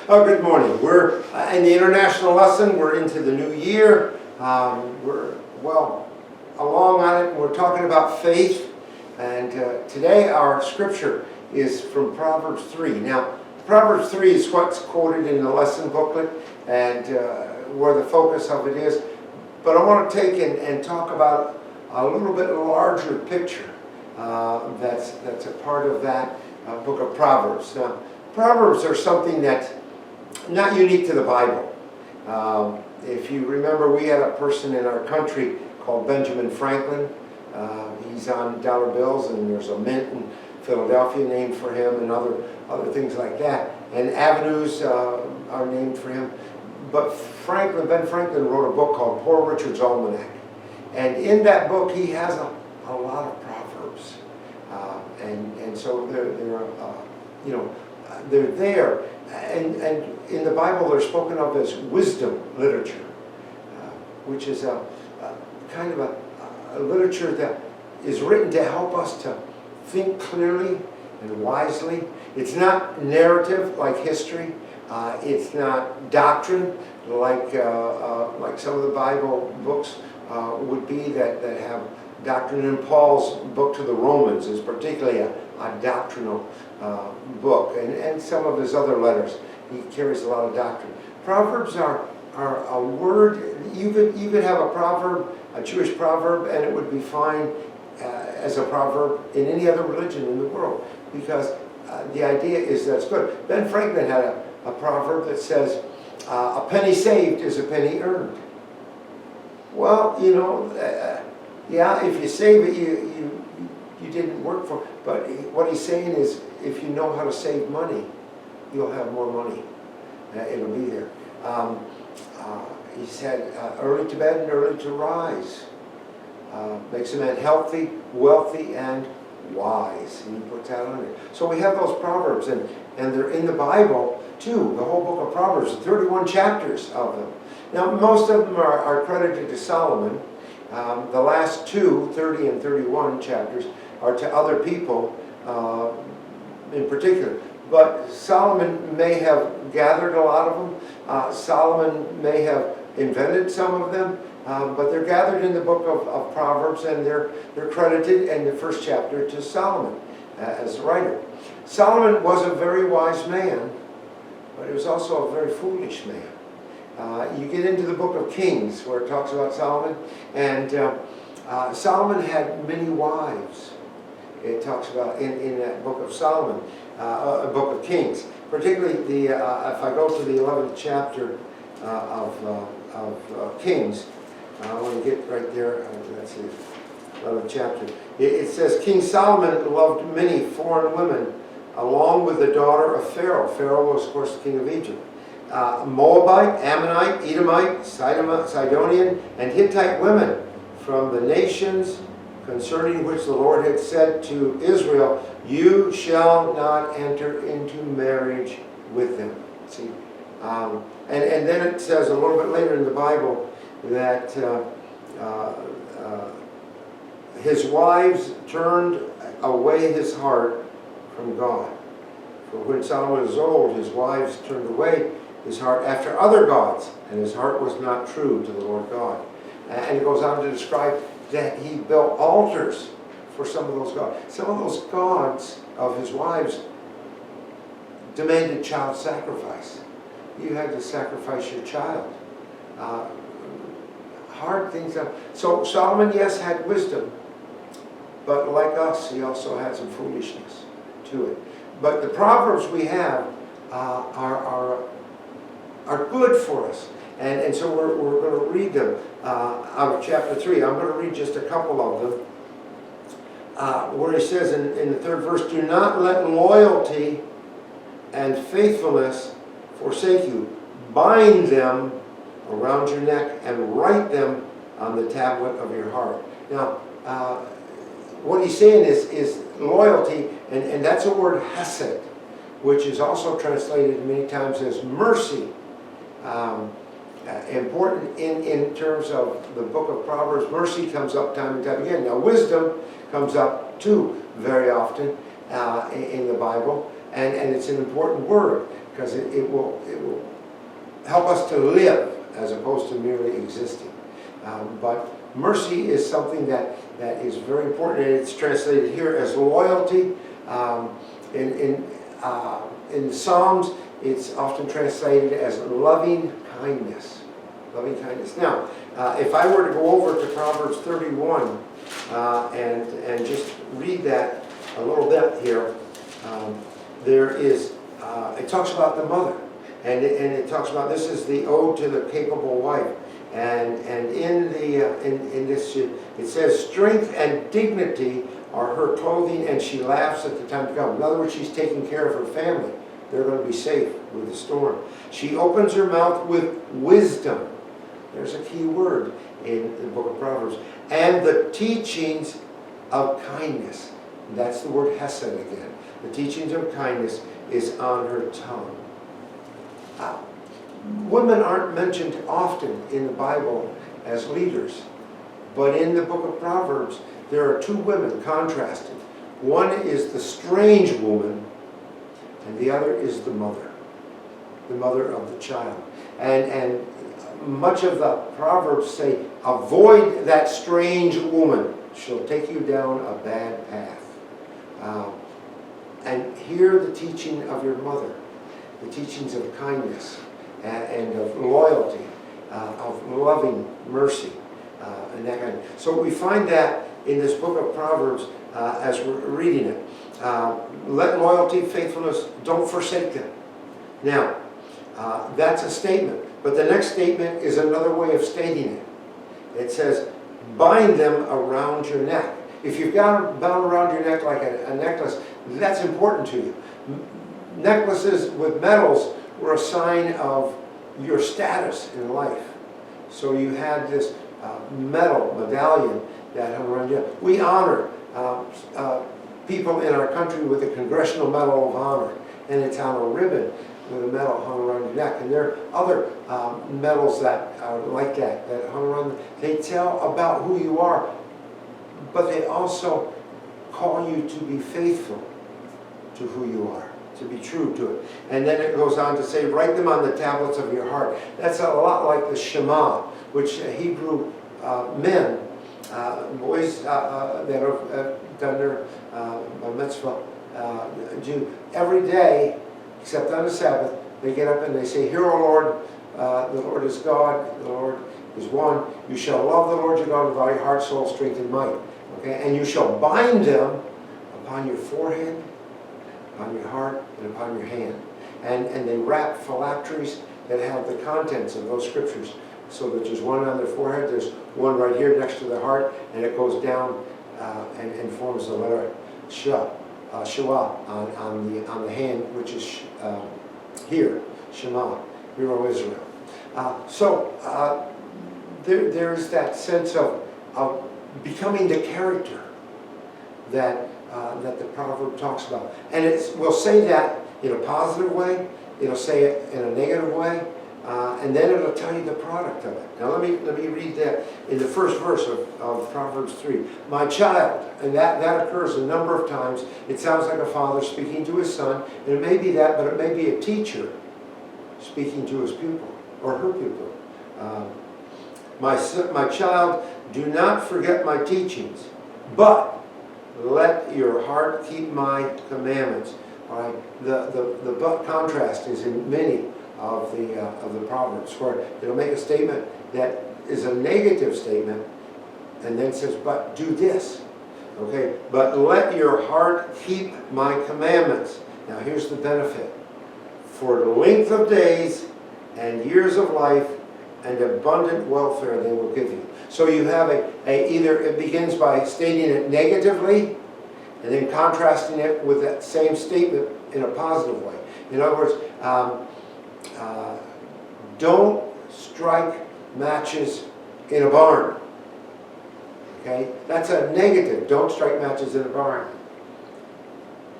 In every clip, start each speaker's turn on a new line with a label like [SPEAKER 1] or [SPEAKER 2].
[SPEAKER 1] Oh, good morning. We're in the international lesson. We're into the new year. We're well along on it. We're talking about faith. And today our scripture is from Proverbs 3. Now, Proverbs 3 is what's quoted in the lesson booklet and where the focus of it is. But I want to take and talk about a little bit larger picture that's a part of that book of Proverbs. Now, Proverbs are something that's not unique to the Bible. If you remember, we had a person in our country called Benjamin Franklin. He's on dollar bills, and there's a mint in Philadelphia named for him, and other things like that. And avenues are named for him. But Ben Franklin wrote a book called Poor Richard's Almanac. And in that book, he has a lot of proverbs. And so they're there. And in the Bible, they're spoken of as wisdom literature, which is a kind of a literature that is written to help us to think clearly and wisely. It's not narrative like history. It's not doctrine like some of the Bible books would be that have doctrine. And Paul's book to the Romans is particularly a doctrinal book, and some of his other letters. He carries a lot of doctrine. Proverbs are a word. You could have a proverb, a Jewish proverb, and it would be fine as a proverb in any other religion in the world, because the idea is that it's good. Ben Franklin had a proverb that says, a penny saved is a penny earned. Well, yeah, if you save it, you didn't work for it. But what he's saying is, if you know how to save money, you'll have more money. It'll be there. He said, early to bed and early to rise makes a man healthy, wealthy, and wise. And he puts that on it. So we have those proverbs, and they're in the Bible too. The whole book of Proverbs, 31 chapters of them. Now, most of them are credited to Solomon. The last two, 30 and 31 chapters, are to other people in particular. But Solomon may have gathered a lot of them. Solomon may have invented some of them. But they're gathered in the book of Proverbs, and they're credited in the first chapter to Solomon as the writer. Solomon was a very wise man, but he was also a very foolish man. You get into the book of Kings, where it talks about Solomon, and Solomon had many wives. It talks about in that book of Solomon, a book of Kings. Particularly if I go to the 11th chapter of Kings, I want to get right there. That's the 11th chapter. It says, King Solomon loved many foreign women, along with the daughter of Pharaoh. Pharaoh was, of course, the king of Egypt. Moabite, Ammonite, Edomite, Sidonian, and Hittite women from the nations concerning which the Lord had said to Israel, you shall not enter into marriage with them. See, and then it says a little bit later in the Bible that his wives turned away his heart from God. For when Solomon was old, his wives turned away his heart after other gods, and his heart was not true to the Lord God. And it goes on to describe that he built altars for some of those gods. Some of those gods of his wives demanded child sacrifice. You had to sacrifice your child. Hard things. So Solomon, yes, had wisdom, but like us, he also had some foolishness to it. But the Proverbs we have are good for us. And so we're going to read them out of chapter 3. I'm going to read just a couple of them. Where he says in the 3rd verse, do not let loyalty and faithfulness forsake you. Bind them around your neck and write them on the tablet of your heart. Now, what he's saying is loyalty, and that's a word hesed, which is also translated many times as mercy. Important in terms of the book of Proverbs. Mercy comes up time and time again. Now, wisdom comes up too very often in the Bible, and it's an important word. because it will help us to live as opposed to merely existing. But mercy is something that is very important, and it's translated here as loyalty. In the Psalms, it's often translated as loving kindness. Loving kindness. Now, if I were to go over to Proverbs 31 and just read that a little bit here, there is, it talks about the mother, and it talks about, this is the ode to the capable wife, and in this it says, strength and dignity are her clothing, and she laughs at the time to come. In other words, she's taking care of her family. They're going to be safe with the storm. She opens her mouth with wisdom. There's a key word in the book of Proverbs. And the teachings of kindness. That's the word hesed again. The teachings of kindness is on her tongue. Women aren't mentioned often in the Bible as leaders. But in the book of Proverbs, there are two women contrasted. One is the strange woman, and the other is the mother of the child. And much of the Proverbs say, avoid that strange woman. She'll take you down a bad path. And hear the teaching of your mother, the teachings of kindness and of loyalty, of loving mercy, and that kind of. So we find that in this book of Proverbs as we're reading it. Let loyalty, faithfulness, don't forsake them. Now, that's a statement. But the next statement is another way of stating it. It says, bind them around your neck. If you've got them bound around your neck like a necklace, that's important to you. Necklaces with metals were a sign of your status in life. So you had this metal medallion that hung around you. We honor people in our country with the Congressional Medal of Honor, and it's on a ribbon with a medal hung around your neck. And there are other medals that are like that hung around. They tell about who you are, but they also call you to be faithful to who you are, to be true to it. And then it goes on to say, write them on the tablets of your heart. That's a lot like the Shema, which Hebrew men, boys that have done their mitzvah, do every day, except on the Sabbath. They get up and they say, hear, O Lord, the Lord is God, the Lord is one. You shall love the Lord your God with all your heart, soul, strength, and might. Okay? And you shall bind them upon your forehead, upon your heart, and upon your hand. And they wrap phylacteries that have the contents of those scriptures. So that there's one on their forehead, there's one right here next to the heart, and it goes down and forms the letter Shua on the hand, which is here, Shema, Hear, O Israel. There's that sense of becoming the character that the proverb talks about. And we'll say that in a positive way, it'll say it in a negative way, and then it'll tell you the product of it. Now let me read that in the first verse of Proverbs 3. My child, and that occurs a number of times. It sounds like a father speaking to his son, and it may be that, but it may be a teacher speaking to his pupil, or her pupil. My child, do not forget my teachings, but let your heart keep my commandments. All right? The but contrast is in many of the Proverbs, where it'll make a statement that is a negative statement, and then says, but do this. Okay? But let your heart keep my commandments. Now here's the benefit. For the length of days and years of life and abundant welfare they will give you. So you have either it begins by stating it negatively and then contrasting it with that same statement in a positive way. In other words, don't strike matches in a barn. Okay? That's a negative. Don't strike matches in a barn.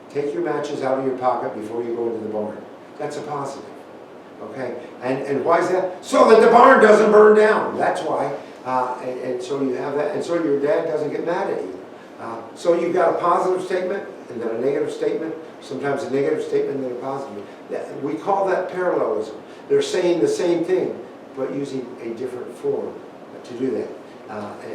[SPEAKER 1] Take your matches out of your pocket before you go into the barn. That's a positive. Okay? And why is that? So that the barn doesn't burn down. That's why. And so you have that. And so your dad doesn't get mad at you. So you've got a positive statement and then a negative statement, sometimes a negative statement and then a positive. We call that parallelism. They're saying the same thing, but using a different form to do that.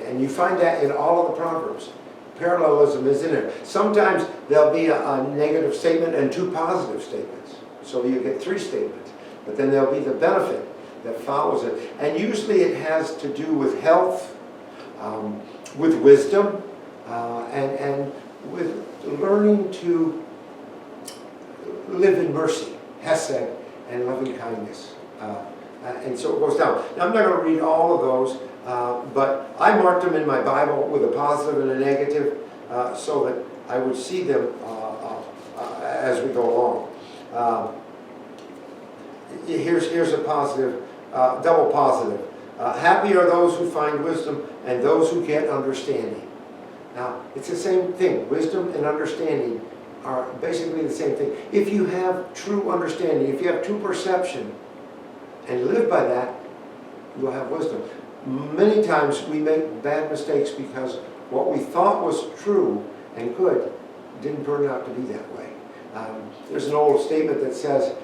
[SPEAKER 1] And you find that in all of the Proverbs. Parallelism is in there. Sometimes there'll be a negative statement and 2 positive statements. So you get 3 statements. But then there'll be the benefit that follows it. And usually it has to do with health, with wisdom, and with learning to live in mercy, hesed, and loving kindness. And so it goes down. Now I'm not going to read all of those, but I marked them in my Bible with a positive and a negative so that I would see them as we go along. Here's a positive, double positive. Happy are those who find wisdom and those who get understanding. Now, it's the same thing. Wisdom and understanding are basically the same thing. If you have true understanding, if you have true perception, and live by that, you'll have wisdom. Many times we make bad mistakes because what we thought was true and good didn't turn out to be that way. There's an old statement that says,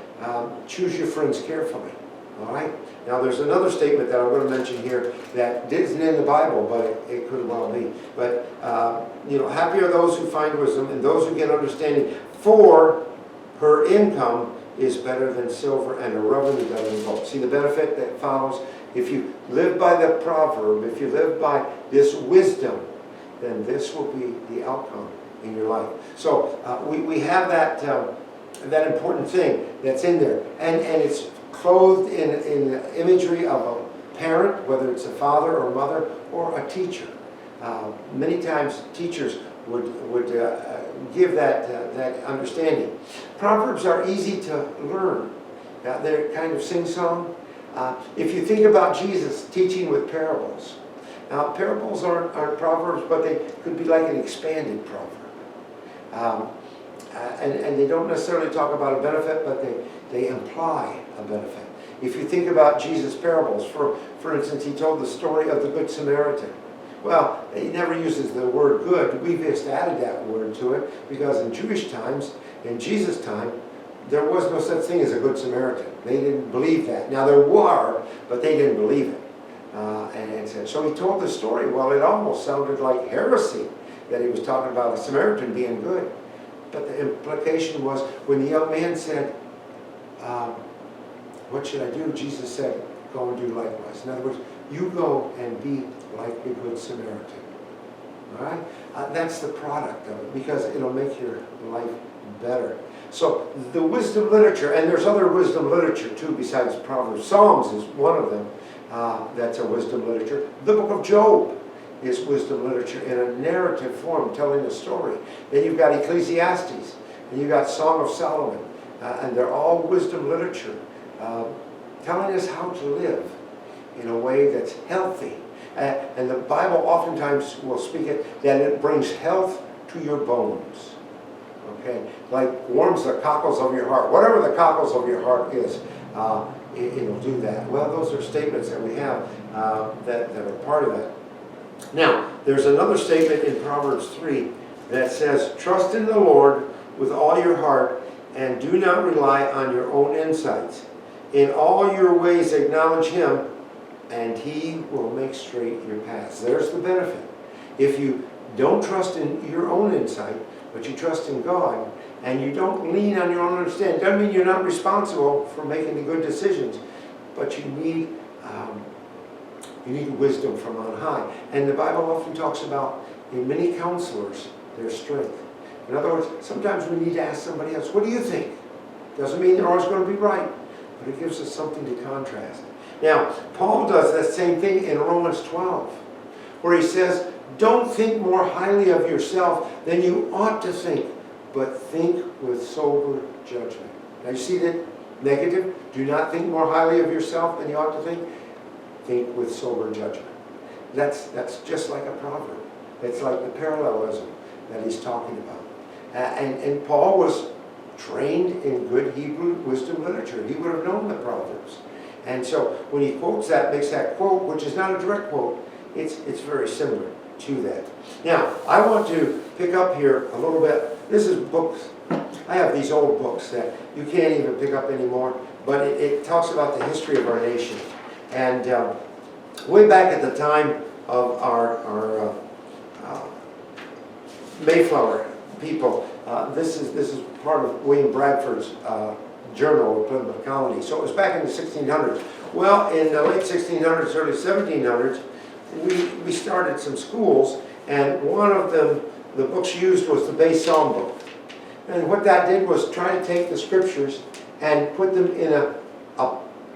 [SPEAKER 1] choose your friends carefully. All right? Now there's another statement that I'm going to mention here that isn't in the Bible, but it could well be. But, happy are those who find wisdom and those who get understanding, for her income is better than silver and her revenue better than gold. See the benefit that follows? If you live by the proverb, if you live by this wisdom, then this will be the outcome in your life. So we have that important thing that's in there. And it's clothed in the imagery of a parent, whether it's a father or mother or a teacher. Many times teachers would give that understanding. Proverbs are easy to learn. They're kind of sing-song. If you think about Jesus teaching with parables. Now, parables aren't proverbs, but they could be like an expanded proverb. And they don't necessarily talk about a benefit, but they imply a benefit. If you think about Jesus' parables, for instance, he told the story of the Good Samaritan. Well, he never uses the word good. We've just added that word to it because in Jewish times, in Jesus' time, there was no such thing as a Good Samaritan. They didn't believe that. Now there were, but they didn't believe it. And so he told the story. Well, it almost sounded like heresy that he was talking about a Samaritan being good. But the implication was when the young man said, what should I do? Jesus said, go and do likewise. In other words, you go and be like the Good Samaritan. All right? That's the product of it because it'll make your life better. So the wisdom literature, and there's other wisdom literature too besides Proverbs. Psalms is one of them that's a wisdom literature. The book of Job is wisdom literature in a narrative form telling a story. Then you've got Ecclesiastes, and you've got Song of Solomon, and they're all wisdom literature telling us how to live in a way that's healthy. And the Bible oftentimes will speak it that it brings health to your bones. Okay, like warms the cockles of your heart. Whatever the cockles of your heart is, it'll do that. Well, those are statements that we have that are part of that. Now, there's another statement in Proverbs 3 that says, trust in the Lord with all your heart and do not rely on your own insights. In all your ways acknowledge Him and He will make straight your paths. There's the benefit. If you don't trust in your own insight, but you trust in God, and you don't lean on your own understanding, doesn't mean you're not responsible for making the good decisions, but you need wisdom from on high. And the Bible often talks about, in many counselors, their strength. In other words, sometimes we need to ask somebody else, what do you think? Doesn't mean they're always going to be right, but it gives us something to contrast. Now, Paul does that same thing in Romans 12, where he says, don't think more highly of yourself than you ought to think, but think with sober judgment. Now you see that negative? Do not think more highly of yourself than you ought to think. Think with sober judgment. That's just like a proverb. It's like the parallelism that he's talking about. And Paul was trained in good Hebrew wisdom literature. He would have known the Proverbs. And so when he quotes that, makes that quote, which is not a direct quote, it's very similar to that. Now, I want to pick up here a little bit this is books. I have these old books that you can't even pick up anymore, but it talks about the history of our nation. And way back at the time of our Mayflower people, this is part of William Bradford's Journal of Plymouth Colony. So it was back in the 1600s. Well, in the late 1600s, early 1700s, we started some schools, and one of them, the books used was the Bay Psalm book. And what that did was try to take the scriptures and put them in a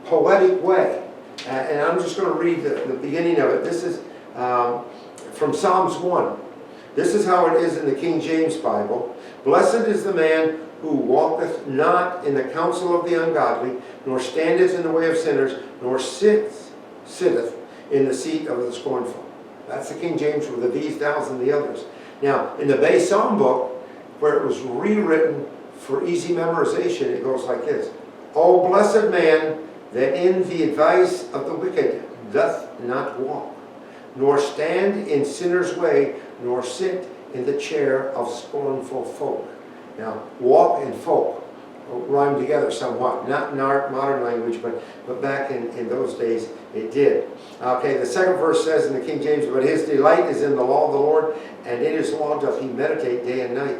[SPEAKER 1] poetic way. And I'm just going to read the beginning of it. This is from Psalms 1. This is how it is in the King James Bible. Blessed is the man who walketh not in the counsel of the ungodly, nor standeth in the way of sinners, nor sitteth in the seat of the scornful. That's the King James with the these, thous, and the others. Now, in the Bay Psalm book, where it was rewritten for easy memorization, it goes like this. O blessed man that in the advice of the wicked doth not walk, nor stand in sinners' way, nor sit in the chair of scornful folk. Now, walk and folk rhyme together somewhat, not in our modern language, but back in those days it did. Okay, the second verse says in the King James, but his delight is in the law of the Lord, and in his law doth he meditate day and night.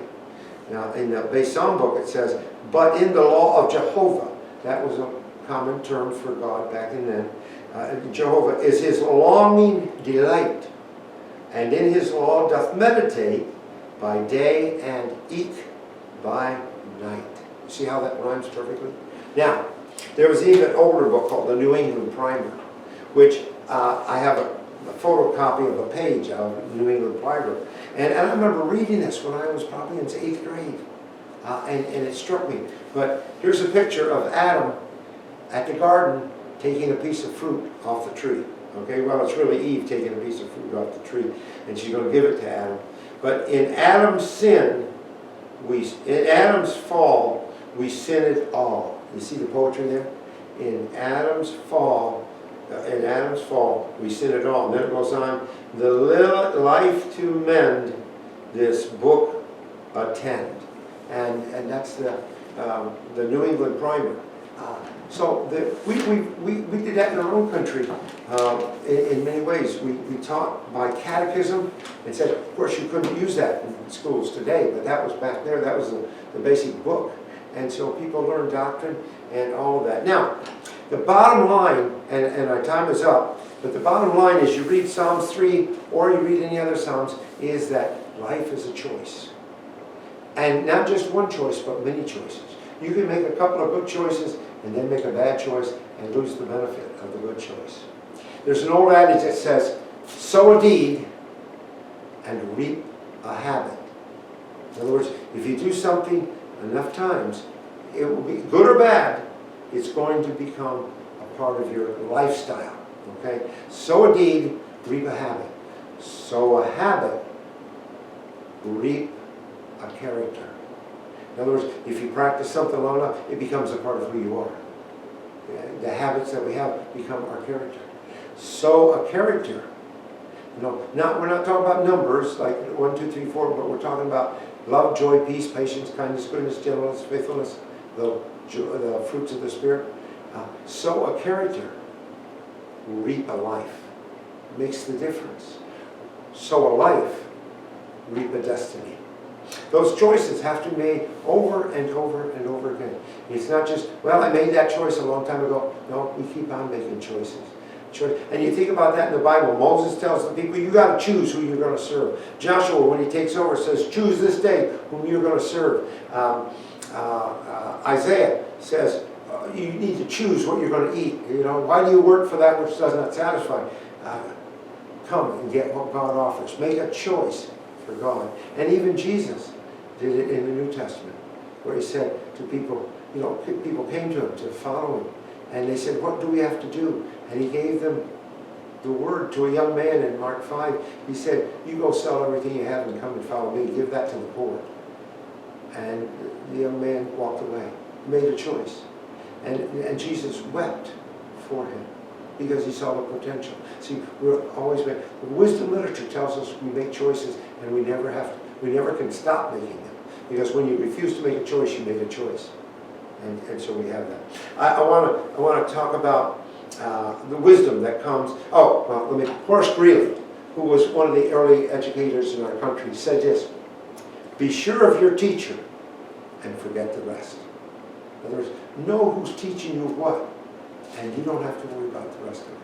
[SPEAKER 1] Now, in the Bay Psalm book it says, but in the law of Jehovah, that was a common term for God back in then, Jehovah is his longing delight, and in his law doth meditate by day and eke by night. You see how that rhymes perfectly? Now, there was even an older book called the New England Primer, which I have a photocopy of a page of the New England Primer. And I remember reading this when I was probably in 8th grade, and it struck me. But here's a picture of Adam at the garden taking a piece of fruit off the tree. Okay, well, it's really Eve taking a piece of fruit off the tree, and she's going to give it to Adam. But in Adam's sin, in Adam's fall, we sinned all. You see the poetry there? In Adam's fall, we sinned all. And then it goes on, the life to mend this book attend. And that's the New England Primer. So we did that in our own country in many ways. We taught by catechism and said, of course you couldn't use that in schools today, but that was back there. That was the basic book. And so people learned doctrine and all of that. Now, the bottom line, and our time is up, but the bottom line is you read Psalms 3 or you read any other Psalms, is that life is a choice. And not just one choice, but many choices. You can make a couple of good choices and then make a bad choice and lose the benefit of the good choice. There's an old adage that says, sow a deed and reap a habit. In other words, if you do something enough times, it will be good or bad, it's going to become a part of your lifestyle. Okay? Sow a deed, reap a habit. Sow a habit, reap a character. In other words, if you practice something long enough, it becomes a part of who you are. The habits that we have become our character. Sow a character. We're not talking about numbers like 1, 2, 3, 4, but we're talking about love, joy, peace, patience, kindness, goodness, gentleness, faithfulness, the fruits of the Spirit. Sow a character, reap a life. Makes the difference. Sow a life, reap a destiny. Those choices have to be made over and over and over again. It's not just, well, I made that choice a long time ago. No, we keep on making choices. And you think about that in the Bible. Moses tells the people, you got to choose who you're going to serve. Joshua, when he takes over, says, choose this day whom you're going to serve. Isaiah says, you need to choose what you're going to eat. Why do you work for that which does not satisfy? Come and get what God offers. Make a choice for God. And even Jesus did it in the New Testament, where he said to people, people came to him to follow him. And they said, what do we have to do? And he gave them the word to a young man in Mark 5. He said, you go sell everything you have and come and follow me. Give that to the poor. And the young man walked away, made a choice. And Jesus wept for him because he saw the potential. See, the wisdom literature tells us we make choices and we never can stop making them. Because when you refuse to make a choice, you make a choice. And so we have that. I want to talk about the wisdom that comes. Horace Greeley, who was one of the early educators in our country, said this: be sure of your teacher and forget the rest. In other words, know who's teaching you what, and you don't have to worry about the rest of it.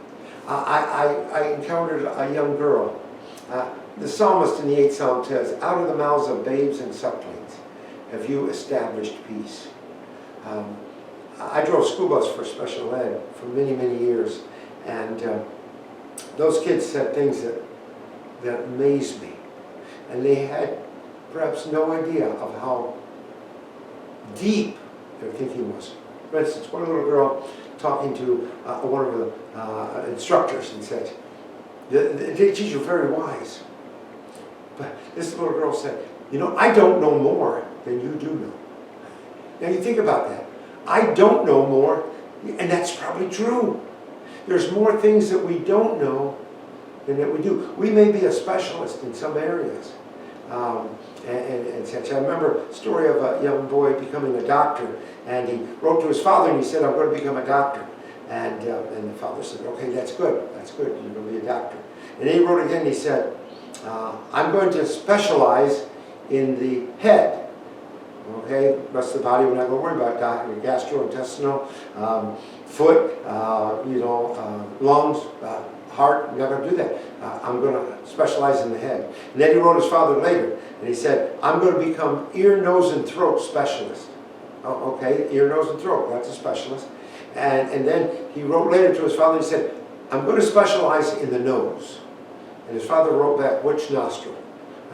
[SPEAKER 1] I encountered a young girl. The psalmist in the 8th Psalm says, out of the mouths of babes and sucklings have you established peace. I drove school bus for special ed for many, many years, and those kids said things that amazed me. And they had perhaps no idea of how deep their thinking was. For instance, one little girl talking to one of the instructors and said, the teacher was very wise. But this little girl said, you know, I don't know more than you do know. Now you think about that. I don't know more, and that's probably true. There's more things that we don't know than that we do. We may be a specialist in some areas. And such. I remember a story of a young boy becoming a doctor, and he wrote to his father and he said, I'm going to become a doctor. And the father said, okay, that's good, you're going to be a doctor. And then he wrote again, he said, I'm going to specialize in the head. Okay, the rest of the body we're not going to worry about, gastrointestinal, foot, lungs, heart, I'm not going to do that. I'm going to specialize in the head. And then he wrote his father later, and he said, I'm going to become ear, nose, and throat specialist. Oh, okay, ear, nose, and throat, that's a specialist. And then he wrote later to his father, he said, I'm going to specialize in the nose. And his father wrote back, which nostril?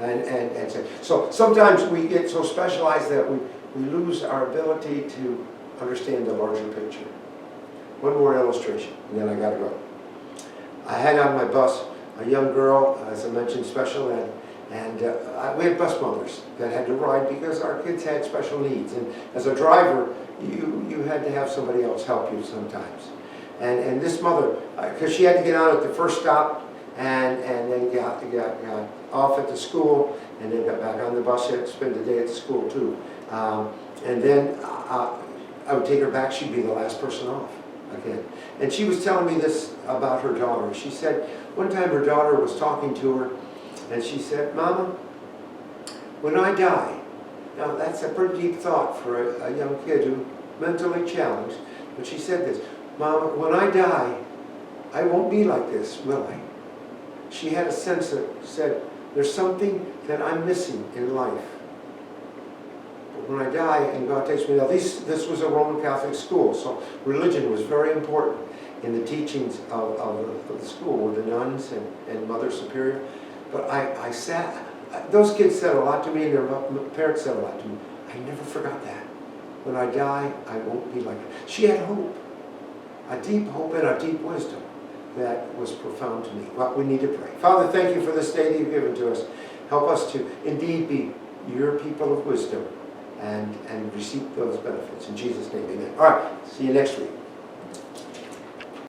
[SPEAKER 1] And so sometimes we get so specialized that we lose our ability to understand the larger picture. One more illustration, and then I got to go. I had on my bus a young girl, as I mentioned, special ed, and we had bus mothers that had to ride because our kids had special needs. And as a driver, you had to have somebody else help you sometimes. And this mother, because she had to get on at the first stop, and then got off at the school, and then got back on the bus, had to spend the day at the school too. And then I would take her back, she'd be the last person off again. And she was telling me this about her daughter. She said one time her daughter was talking to her, and she said, Mama, when I die, now that's a pretty deep thought for a young kid who's mentally challenged, but she said this, Mama, when I die, I won't be like this, will I? She had a sense that said, there's something that I'm missing in life. But when I die and God takes me, now this was a Roman Catholic school, so religion was very important in the teachings of the school with the nuns and Mother Superior. But I sat, those kids said a lot to me, and their parents said a lot to me. I never forgot that. When I die, I won't be like her. She had hope, a deep hope and a deep wisdom that was profound to me. Well, we need to pray. Father, thank you for this day that you've given to us. Help us to indeed be your people of wisdom and receive those benefits. In Jesus' name, amen. All right, see you next week.